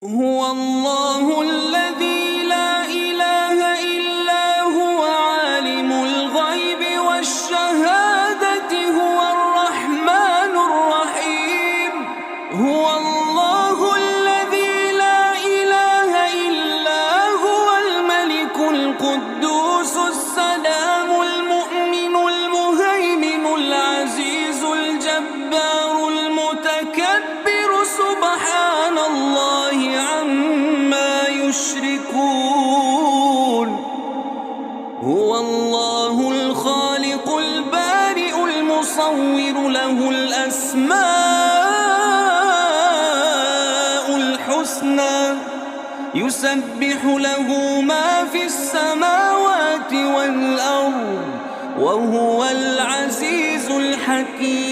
هو الله الذي لا إله إلا هو عالم الغيب والشهادة هو الرحمن الرحيم. هو الله الذي لا إله إلا هو الملك القدوس السلام المؤمن المهيمن العزيز الجبار المتكبر سبحان الله عما يشركون. هو الله الخالق البارئ المصور له الأسماء الحسنى يسبح له ما في السماوات والأرض وهو العزيز الحكيم.